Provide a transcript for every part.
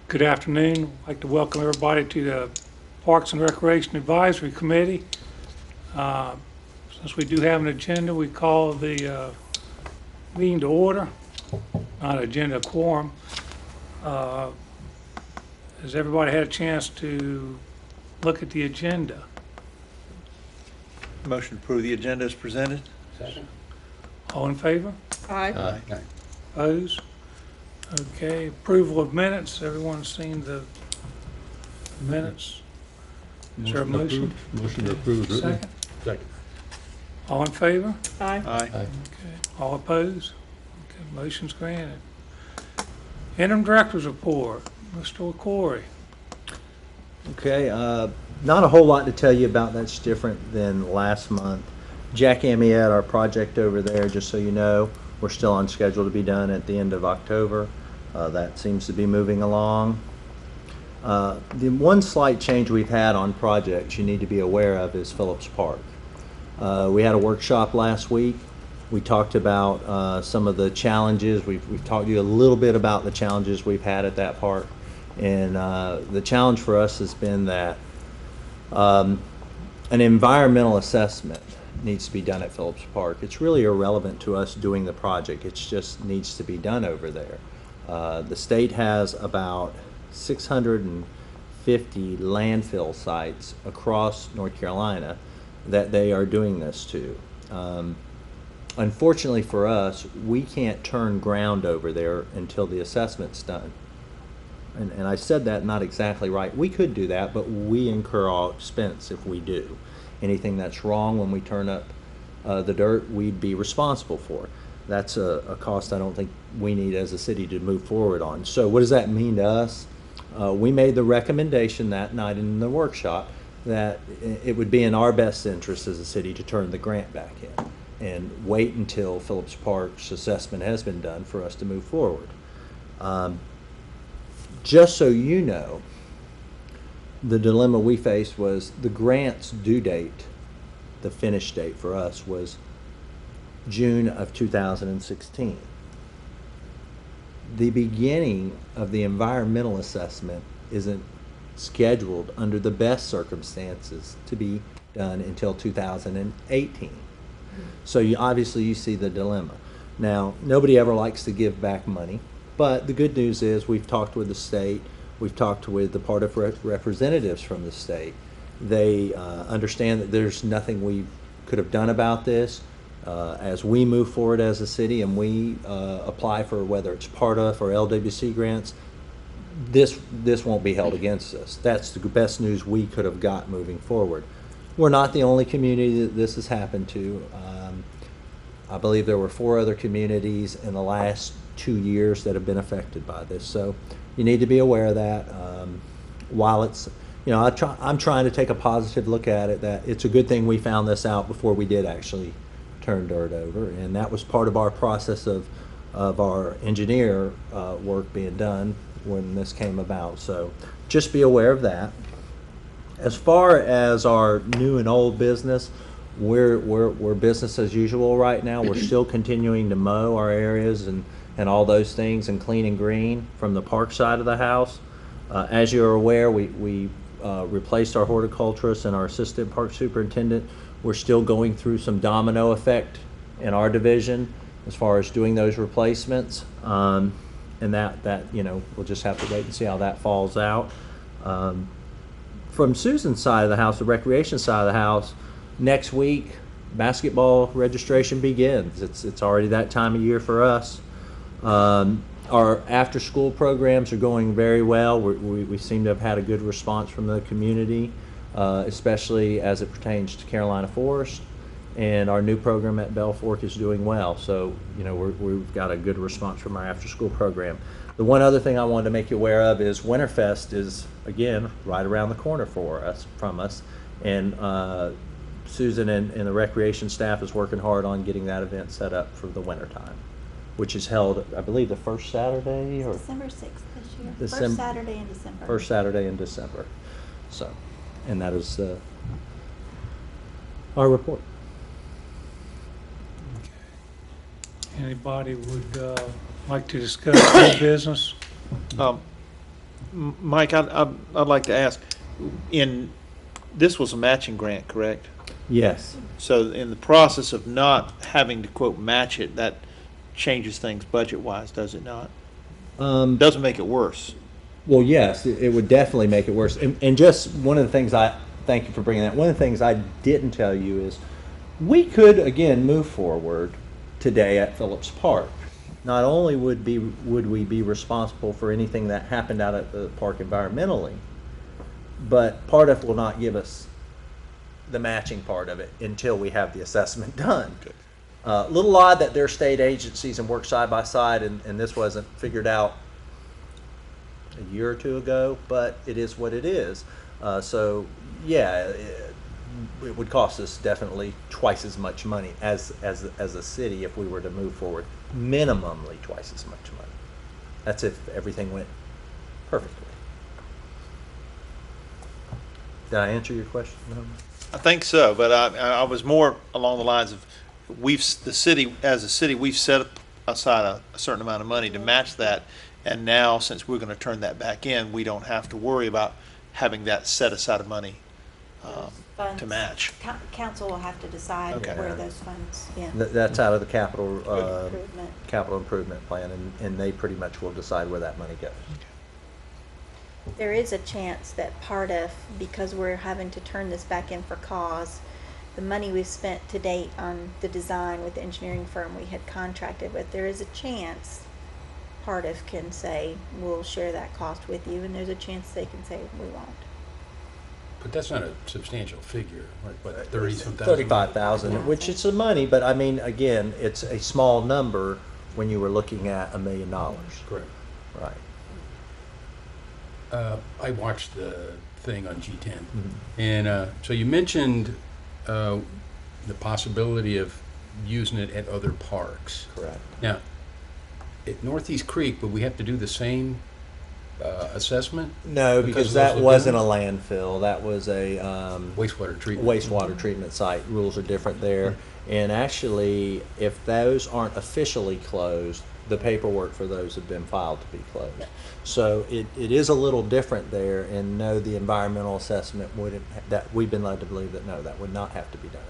Good afternoon. I'd like to welcome everybody to the Parks and Recreation Advisory Committee. Since we do have an agenda, we call the meeting to order, not agenda, quorum. Has everybody had a chance to look at the agenda? Motion to approve the agenda as presented. Second. All in favor? Aye. Aye. Opposed? Okay, approval of minutes. Everyone's seen the minutes. Is there a motion? Motion to approve. Second? Second. All in favor? Aye. Aye. Okay. All opposed? Okay, motion's granted. Interim Director's Report, Mr. Corey. Okay, not a whole lot to tell you about that's different than last month. Jack Amiette, our project over there, just so you know, we're still on schedule to be done at the end of October. That seems to be moving along. The one slight change we've had on projects you need to be aware of is Phillips Park. We had a workshop last week. We talked about some of the challenges. We've talked to you a little bit about the challenges we've had at that park. And the challenge for us has been that an environmental assessment needs to be done at Phillips Park. It's really irrelevant to us doing the project. It just needs to be done over there. The state has about 650 landfill sites across North Carolina that they are doing this to. Unfortunately for us, we can't turn ground over there until the assessment's done. And I said that not exactly right. We could do that, but we incur all expense if we do. Anything that's wrong when we turn up the dirt, we'd be responsible for. That's a cost I don't think we need as a city to move forward on. So what does that mean to us? We made the recommendation that night in the workshop that it would be in our best interest as a city to turn the grant back in and wait until Phillips Park's assessment has been done for us to move forward. Just so you know, the dilemma we faced was the grant's due date, the finish date for us was June of 2016. The beginning of the environmental assessment isn't scheduled under the best circumstances to be done until 2018. So obviously you see the dilemma. Now, nobody ever likes to give back money, but the good news is we've talked with the state, we've talked with the part of representatives from the state. They understand that there's nothing we could have done about this. As we move forward as a city and we apply for whether it's PARTF or LWC grants, this won't be held against us. That's the best news we could have got moving forward. We're not the only community that this has happened to. I believe there were 4 other communities in the last 2 years that have been affected by this. So you need to be aware of that. While it's, you know, I'm trying to take a positive look at it, that it's a good thing we found this out before we did actually turn dirt over. And that was part of our process of our engineer work being done when this came about. So just be aware of that. As far as our new and old business, we're business as usual right now. We're still continuing to mow our areas and all those things and clean and green from the park side of the house. As you're aware, we replaced our horticulturist and our assistant park superintendent. We're still going through some domino effect in our division as far as doing those replacements. And that you know, we'll just have to wait and see how that falls out. From Susan's side of the house, the recreation side of the house, next week basketball registration begins. It's already that time of year for us. Our after-school programs are going very well. We seem to have had a good response from the community, especially as it pertains to Carolina Forest. And our new program at Bell Fork is doing well. So, you know, we've got a good response from our after-school program. The one other thing I wanted to make you aware of is Winterfest is, again, right around the corner from us. And Susan and the recreation staff is working hard on getting that event set up for the wintertime, which is held, I believe, the first Saturday or December 6th this year. December, First Saturday in December. First Saturday in December. So, and that is our report. Anybody would like to discuss new business? Mike, I'd like to ask, this was a matching grant, correct? Yes. So in the process of not having to quote match it, that changes things budget-wise, does it not? Doesn't make it worse. Well, yes, it would definitely make it worse. And just one of the things thank you for bringing that. One of the things I didn't tell you is we could, again, move forward today at Phillips Park. Not only would we be responsible for anything that happened out at the park environmentally, but part of it will not give us the matching part of it until we have the assessment done. A little odd that they're state agencies and work side by side, and this wasn't figured out a year or two ago, but it is what it is. So yeah, it would cost us definitely twice as much money as a city if we were to move forward. Minimally twice as much money. That's if everything went perfectly. Did I answer your question? No? I think so, but I was more along the lines of, as a city, we've set aside a certain amount of money to match that, and now, since we're going to turn that back in, we don't have to worry about having that set aside of money Funds. to match. Council will have to decide Okay. where those funds, yeah. That's out of the capital Improvement. capital improvement plan, and they pretty much will decide where that money goes. There is a chance that part of, because we're having to turn this back in for cause, the money we've spent to date on the design with the engineering firm we had contracted with, there is a chance part of can say, we'll share that cost with you, and there's a chance they can say, we won't. But that's not a substantial figure, like, what, 30-some thousand? 35,000, which is some money, but I mean, again, it's a small number when you were looking at $1 million. Correct. Right. I watched the thing on G10, Mm-hmm. and so you mentioned the possibility of using it at other parks. Correct. Now, at Northeast Creek, would we have to do the same assessment? No, because of that those wasn't a lagoons? landfill. That was a Wastewater treatment. wastewater treatment site. Rules are different there. And actually, if those aren't officially closed, the paperwork for those have been filed to be closed. So it is a little different there. And no, the environmental assessment wouldn't. That we've been led to believe that no, that would not have to be done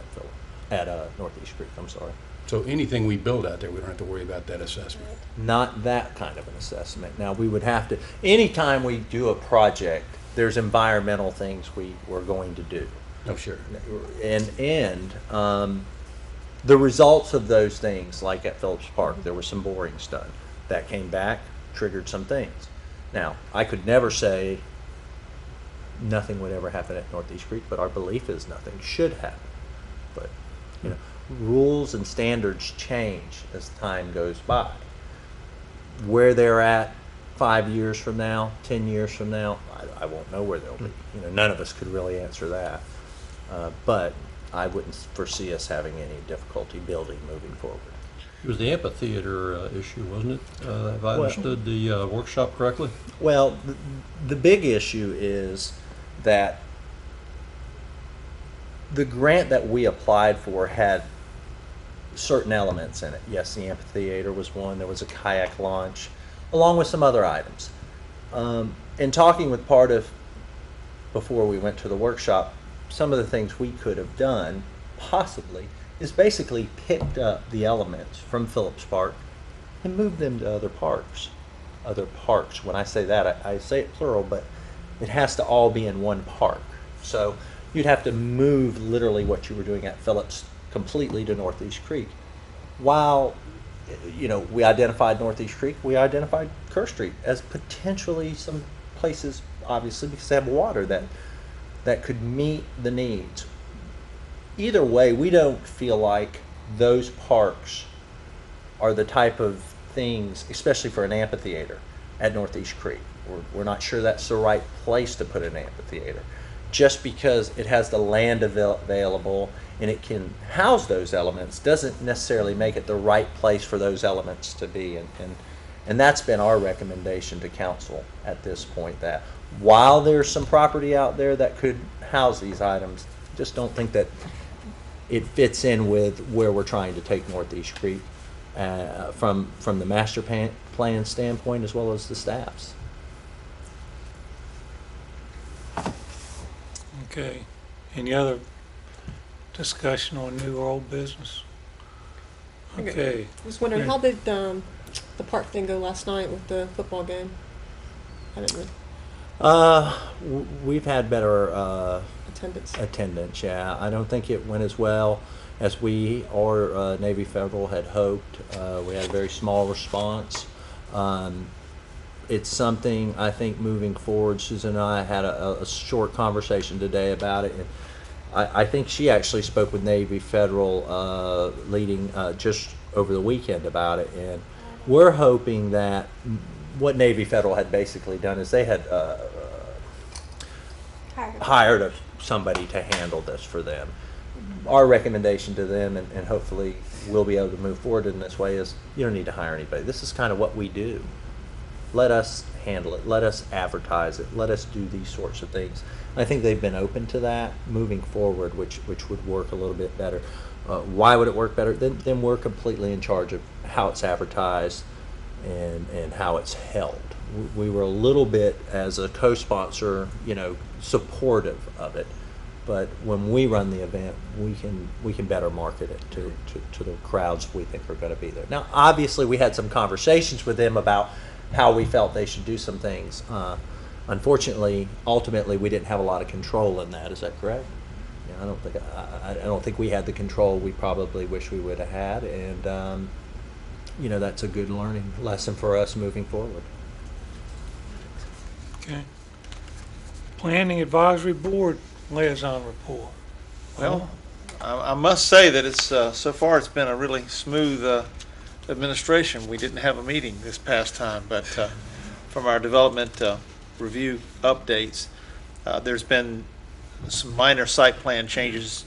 at Northeast Creek. I'm sorry. So anything we build out there, we don't have to worry about that assessment. Not that kind of an assessment. Now, we would have to, anytime we do a project, there's environmental things we're going to do. Oh, sure. And the results of those things, like at Phillips Park, there were some borings done. That came back, triggered some things. Now, I could never say nothing would ever happen at Northeast Creek, but our belief is nothing should happen. But, you know, rules and standards change as time goes by. Where they're at 5 years from now, 10 years from now, I won't know where they'll be. You know, none of us could really answer that. But I wouldn't foresee us having any difficulty building moving forward. It was the amphitheater issue, wasn't it? Have I understood the workshop correctly? Well, the big issue is that the grant that we applied for had certain elements in it. Yes, the amphitheater was one. There was a kayak launch, along with some other items. In talking with part of, before we went to the workshop, some of the things we could have done, possibly, is basically picked up the elements from Phillips Park and moved them to other parks. Other parks. When I say that, I say it plural, but it has to all be in one park. So you'd have to move literally what you were doing at Phillips completely to Northeast Creek. While, you know, we identified Northeast Creek, we identified Kerr Street as potentially some places, obviously, because they have water that could meet the needs. Either way, we don't feel like those parks are the type of things, especially for an amphitheater at Northeast Creek. We're not sure that's the right place to put an amphitheater. Just because it has the land available and it can house those elements doesn't necessarily make it the right place for those elements to be. And that's been our recommendation to council at this point, that while there's some property out there that could house these items, just don't think that it fits in with where we're trying to take Northeast Creek from the master plan standpoint as well as the staff's. Okay. Any other discussion on new or old business? Okay. I was wondering, Yeah. how did the park thing go last night with the football game? I didn't know. We've had better Attendance. attendance, yeah. I don't think it went as well as we or Navy Federal had hoped. We had a very small response. It's something I think moving forward, Susan and I had a short conversation today about it. And I think she actually spoke with Navy Federal leading just over the weekend about it. And we're hoping that what Navy Federal had basically done is they had hired somebody to handle this for them. Our recommendation to them, and hopefully we'll be able to move forward in this way, is you don't need to hire anybody. This is kind of what we do. Let us handle it. Let us advertise it. Let us do these sorts of things. I think they've been open to that moving forward, which would work a little bit better. Why would it work better? Then we're completely in charge of how it's advertised and how it's held. We were a little bit, as a co-sponsor, supportive of it. But when we run the event, we can better market it to the crowds we think are going to be there. Now, obviously, we had some conversations with them about how we felt they should do some things. Unfortunately, ultimately, we didn't have a lot of control in that. Is that correct? Yeah, I don't think we had the control we probably wish we would have had, and that's a good learning lesson for us moving forward. Okay. Planning Advisory Board Liaison Report. Well, I must say that it's so far it's been a really smooth administration. We didn't have a meeting this past time, but from our development review updates, there's been some minor site plan changes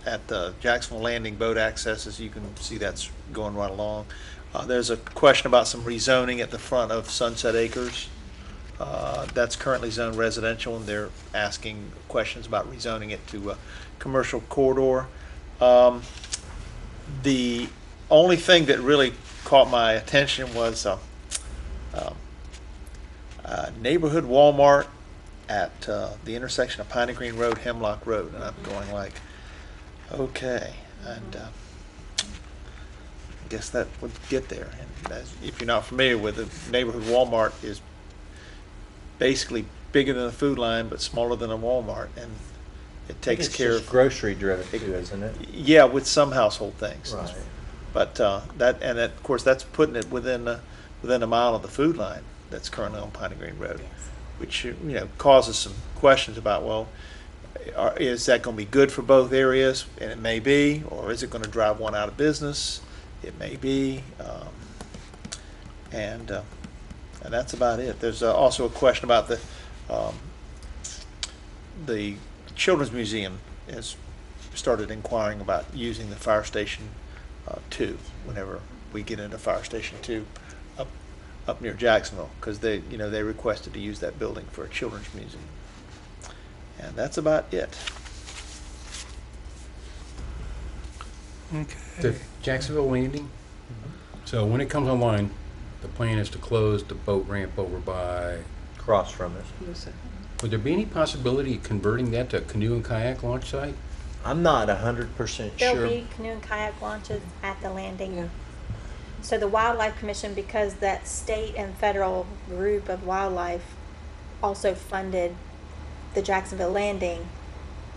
at the Jacksonville Landing boat access. As you can see, that's going right along. There's a question about some rezoning at the front of Sunset Acres. That's currently zoned residential, and they're asking questions about rezoning it to a commercial corridor. The only thing that really caught my attention was neighborhood Walmart at the intersection of Piney Green Road, Hemlock Road, and I'm going like, okay, and I guess that would get there. And if you're not familiar with it, neighborhood Walmart is basically bigger than a Food Line, but smaller than a Walmart, and it takes care of grocery driven too, isn't it? Yeah, with some household things. Right. But of course, that's putting it within a mile of the Food Line that's currently on Piney Green Road, which causes some questions about, well, is that going to be good for both areas? And it may be, or is it going to drive one out of business? It may be, and that's about it. There's also a question about the Children's Museum has started inquiring about using the Fire Station 2 whenever we get into Fire Station 2 up near Jacksonville, because they requested to use that building for a children's museum. And that's about it. Okay. The Jacksonville Landing. So when it comes online, the plan is to close the boat ramp over by. Across from it. Would there be any possibility of converting that to a canoe and kayak launch site? I'm not 100% There'll sure. be canoe and kayak launches at the landing. Yeah. So the Wildlife Commission, because that state and federal group of wildlife also funded the Jacksonville Landing,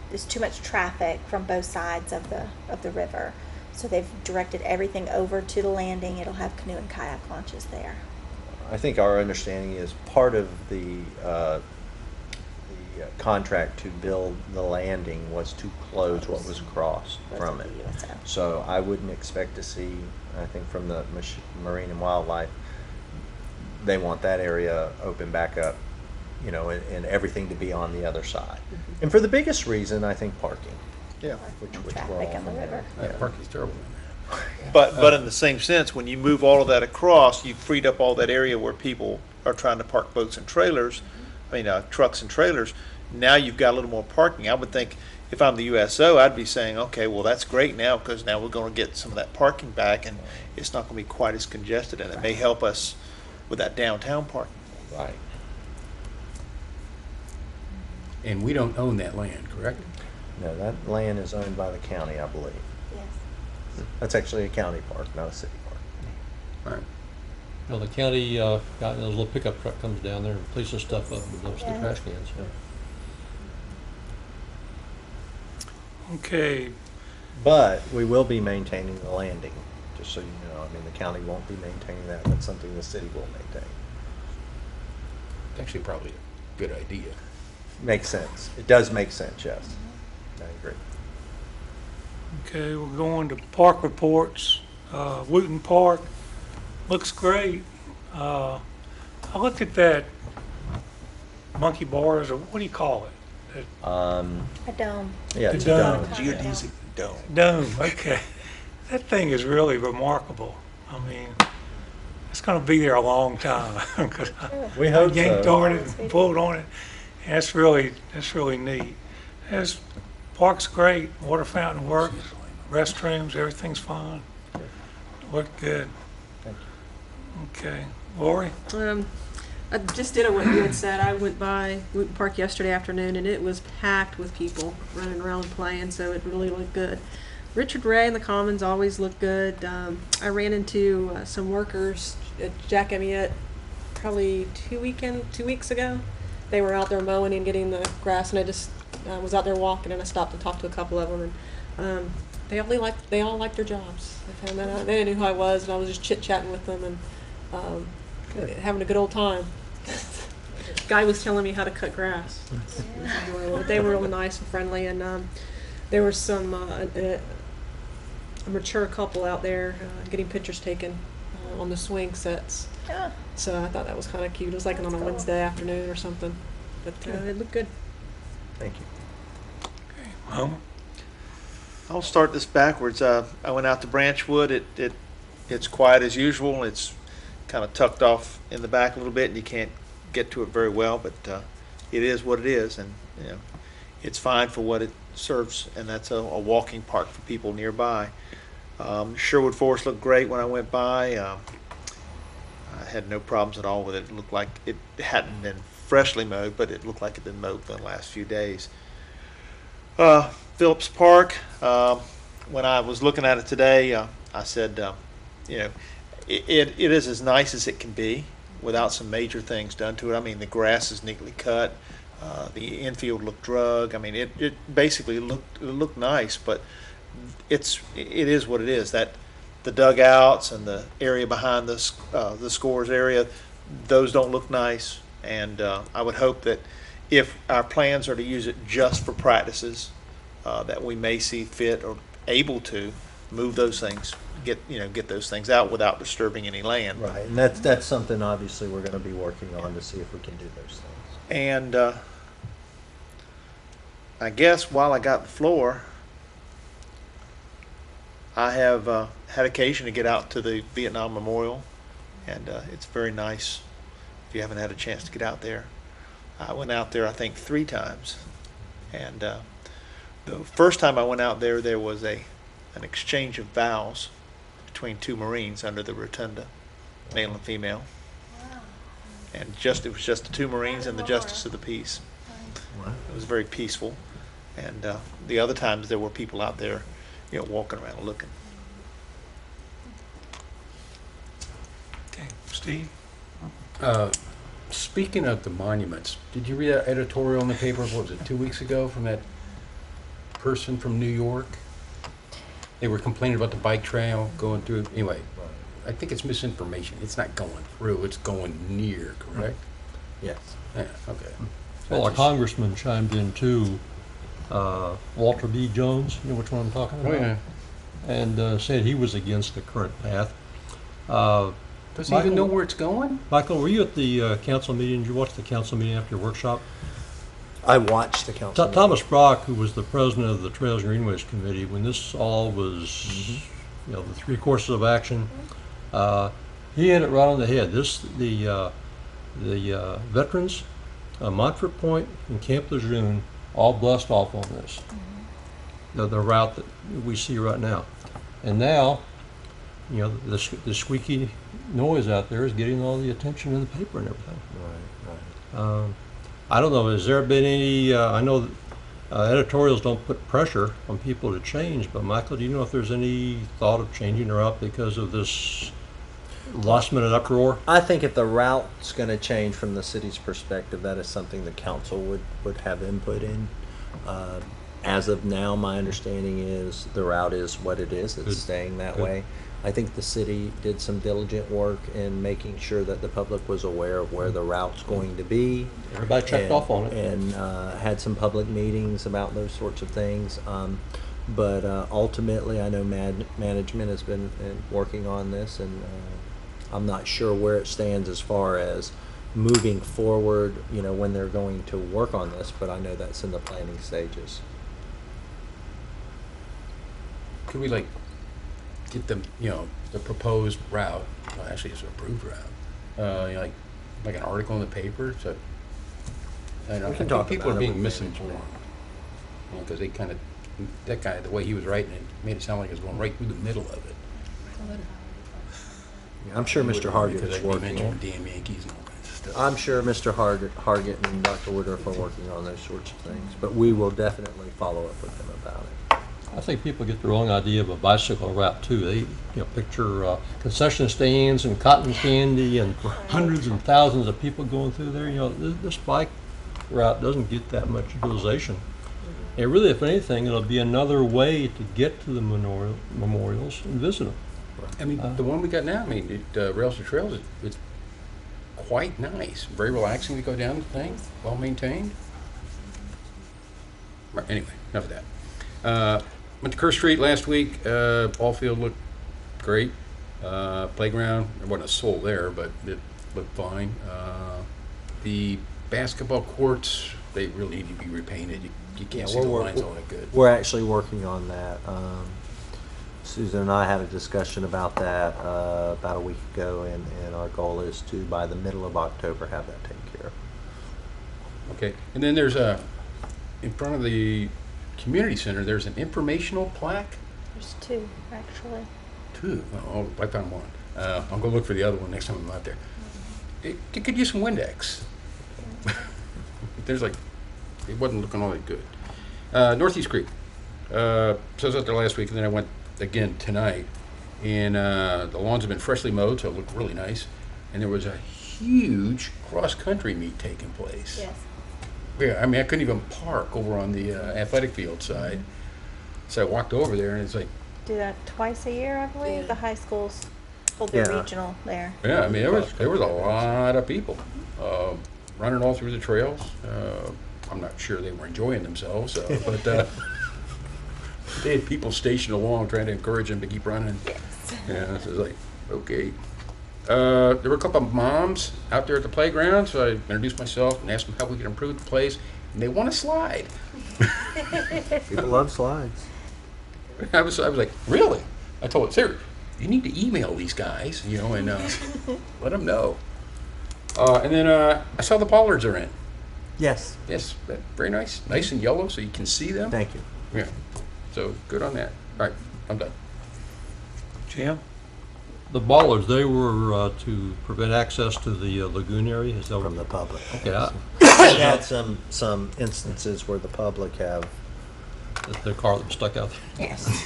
there's too much traffic from both sides of the river. So they've directed everything over to the landing. It'll have canoe and kayak launches there. I think our understanding is part of the contract to build the landing was to close what was across from it. So I wouldn't expect to see, I think from the Marine and Wildlife, they want that area open back up, and everything to be on the other side. And for the biggest reason, I think parking. Yeah. Which we're Traffic all on the river. That parking's terrible. But in the same sense, when you move all of that across, you've freed up all that area where people are trying to park boats and trailers, trucks and trailers. Now you've got a little more parking. I would think if I'm the USO, I'd be saying, okay, well, that's great now, because now we're going to get some of that parking back, and it's not going to be quite as congested, and it may help us with that downtown parking. Right. And we don't own that land, correct? No, that land is owned by the county, I believe. Yes. That's actually a county park, not a city park. All right. You know, the county, got those little pickup truck comes down there and places stuff up and dumps the Yeah. trash cans. Okay, But we will be maintaining the landing, just so you know. I mean, the county won't be maintaining that. That's something the city will maintain. It's actually probably a good idea. Makes sense. It does make sense, yes. I agree. okay, we're going to park reports. Wooten Park looks great. I looked at that monkey bars, or what do you call it? A dome. Yeah, it's The a dome. dome. Geodesic dome. Dome, okay. That thing is really remarkable. I mean, it's gonna be there a long time. 'Cause We I hope yanked so. on it and pulled on it. And that's really neat. This park's great, water fountain works, restrooms, everything's fine. Looked good. Thank Okay, Lori? I just did what you had said. I went by Wooten Park yesterday afternoon, and it was packed with people running around and playing, so it really looked good. Richard Ray and the Commons always look good. I ran into some workers at Jack Amiette probably 2 weeks ago. They were out there mowing and getting the grass, and I just was out there walking, and I stopped and talked to a couple of them, and they all like their jobs. I found that out. They knew who I was, and I was just chit-chatting with them and having a good old time. Guy was telling me how to cut grass. They were real nice and friendly, and there was some a mature couple out there getting pictures taken on the swing sets. Oh, So I thought that was kind of cute. It was like on a That's cool. Wednesday afternoon or something, but it looked good. Thank you. Homer? I'll start this backwards. I went out to Branchwood. It's quiet as usual. It's kind of tucked off in the back a little bit, and you can't get to it very well. But it is what it is, and you know, it's fine for what it serves, and that's a walking park for people nearby. Sherwood Forest looked great when I went by. I had no problems at all with it. It looked like it hadn't been freshly mowed, but it looked like it had been mowed for the last few days. Phillips Park, when I was looking at it today, I said, you know, it is as nice as it can be without some major things done to it. I mean, the grass is neatly cut. The infield looked drug. I mean, it basically looked nice, but it is what it is. That the dugouts and the area behind the scores area, those don't look nice. And I would hope that if our plans are to use it just for practices, that we may see fit or able to move those things, get those things out without disturbing any land. Right, and that's something obviously we're going to be working on to see if we can do those things. And I guess while I got the floor, I have had occasion to get out to the Vietnam Memorial, and it's very nice if you haven't had a chance to get out there. I went out there, I think, 3 times. And the first time I went out there, there was an exchange of vows between 2 Marines under the rotunda, male and female. wow. And it was just the 2 Marines and the Justice of the Peace. Wow. It was very peaceful. And the other times there were people out there, walking around looking. Okay, Steve? Speaking of the monuments, did you read that editorial in the paper, what was it, 2 weeks ago, from that person from New York? They were complaining about the bike trail going through. Anyway, I think it's misinformation. It's not going through, it's going near, correct? Yes. Yeah, okay. Well, a That's- congressman chimed in too, Walter B. Jones, you know which one I'm talking about? Oh, yeah. And said he was against the current path. Does he even know where it's going? Michael, were you at the council meeting? Did you watch the council meeting after your workshop? I watched the council. meeting. Thomas Brock, who was the president of the Trails and Greenways Committee, when this all was, the 3 courses of action, he hit it right on the head. The veterans, Montfort Point and Camp Lejeune, all blessed off on this. The route that we see right now. And now, the squeaky noise out there is getting all the attention in the paper and everything. Right, right. I don't know, has there been any, I know editorials don't put pressure on people to change, but Michael, do you know if there's any thought of changing the route because of this last minute uproar? I think if the route's going to change from the city's perspective, that is something the council would have input in. As of now, my understanding is the route is what it is. It's Good. staying that Good. way. I think the city did some diligent work in making sure that the public was aware of where the route's going to be. Everybody checked and- off on it. And had some public meetings about those sorts of things. But ultimately, I know management has been working on this, and I'm not sure where it stands as far as moving forward, when they're going to work on this, but I know that's in the planning stages. Could we like get them, the proposed route, well, actually it's an approved route, like an article in the paper, so. I We can think talk people about are it being with misinformed. Because they kind of, that guy, the way he was writing it, made it sound like it was going right through the middle of it. I'm sure Mr. Hargett Because is they working mentioned on. damn Yankees and all kinds of stuff. I'm sure Mr. Hargett and Dr. Woodruff are working on those sorts of things, but we will definitely follow up with them about it. I think people get the wrong idea of a bicycle route too. They, picture concession stands and cotton candy and hundreds and thousands of people going through there. This bike route doesn't get that much utilization. And really, if anything, it'll be another way to get to the memorials and visit them. I mean, the one we got now, Rails to Trails, it's quite nice. Very relaxing to go down the thing, well maintained. Right, anyway, enough of that. Went to Kerr Street last week. Ball field looked great. Playground, there wasn't a soul there, but it looked fine. The basketball courts, they really need to be repainted. You can't see the lines all that good. We're actually working on that. Susan and I had a discussion about that about a week ago, and our goal is to, by the middle of October, have that taken care of. Okay, and then there's in front of the community center, there's an informational plaque. There's two, actually. Two. Oh, I found one. I'll go look for the other one next time I'm out there. It could use some Windex. There's it wasn't looking all that good. Northeast Creek. So I was out there last week, and then I went again tonight. And the lawns have been freshly mowed, so it looked really nice. And there was a huge cross-country meet taking place. Yes. Yeah, I mean, I couldn't even park over on the athletic field side. So I walked over there, and it's like, Do that twice a year, I believe. The high schools hold their Yeah. regional there. yeah, I mean, there was a lot of people running all through the trails. I'm not sure they were enjoying themselves, but they had people stationed along trying to encourage them to keep running. Yes. Yeah, so it was like, okay. There were a couple of moms out there at the playground, so I introduced myself and asked them how we could improve the place, and they want to slide. People love slides. I was like, really? I told them, sir, you need to email these guys, and let them know. And then I saw the pollards are in. Yes, Yes, very nice, nice and yellow, so you can see them. thank you. Yeah, so good on that. All right, I'm done. Jim? The bollards, they were to prevent access to the lagoon area. Is that From the public. Yeah, We've had some instances where the public have. the car that was stuck out there. Yes.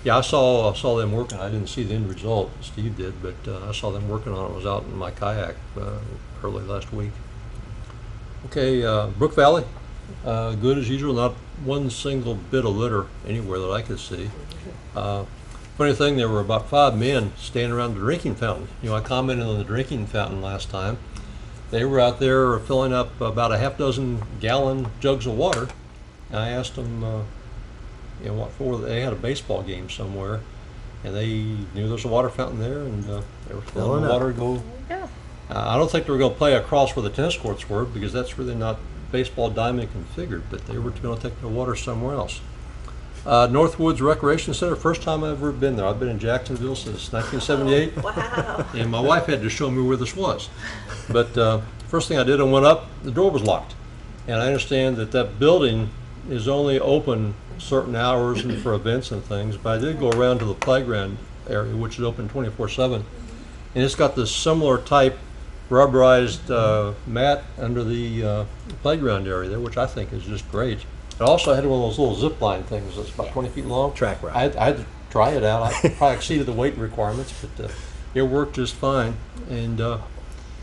Yeah, I saw them working. I didn't see the end result. Steve did, but I saw them working on it. I was out in my kayak early last week. Okay, Brook Valley, good as usual. Not one single bit of litter anywhere that I could see. Funny thing, there were about 5 men standing around the drinking fountain. I commented on the drinking fountain last time. They were out there filling up about a half-dozen-gallon jugs of water. And I asked them, what for. They had a baseball game somewhere, and they knew there was a water fountain there, and they were filling the water to go. Yeah. I don't think they were going to play across where the tennis courts were, because that's really not baseball diamond configured, but they were going to take the water somewhere else. Northwoods Recreation Center, first time I've ever been there. I've been in Jacksonville since 1978. Wow. And my wife had to show me where this was. But first thing I did, I went up, the door was locked. And I understand that building is only open certain hours and for events and things, but I did go around to the playground area, which is open 24/7. And it's got this similar type rubberized mat under the playground area there, which I think is just great. It also had one of those little zip line things that's about 20 feet long. Track ride. I had to try it out. I probably exceeded the weight requirements, but it worked just fine. And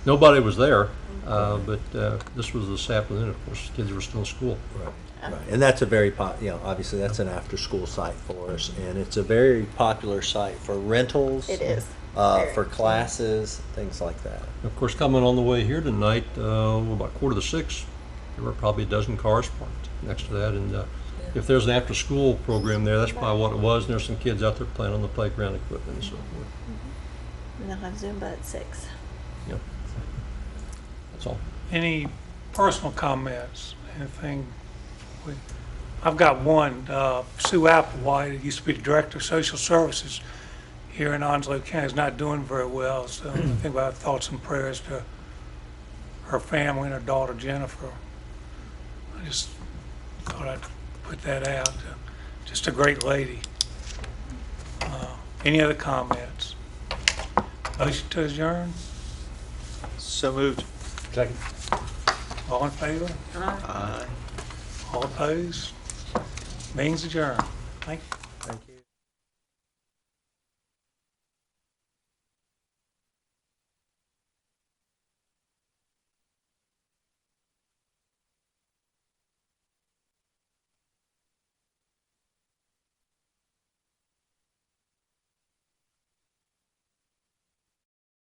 nobody was there, but this was this afternoon. Of course, kids were still in school. Right. And that's a very, obviously that's an after-school site for us, and it's a very popular site for rentals. It is. For classes, things like that. Of course, coming on the way here tonight, about 5:45, there were probably a dozen cars parked next to that. And if there's an after-school program there, that's probably what it was. And there's some kids out there playing on the playground equipment and so forth. And they'll have Zumba at 6. Yep. That's all. Any personal comments? Anything? I've got one. Sue Applewhite, who used to be the Director of Social Services here in Onslow County, is not doing very well. So I think about thoughts and prayers to her family and her daughter Jennifer. I just thought I'd put that out. Just a great lady. Any other comments? Motion to adjourn? So moved. Second. All in favor? Aye. All opposed? Meeting's adjourned. Thank you.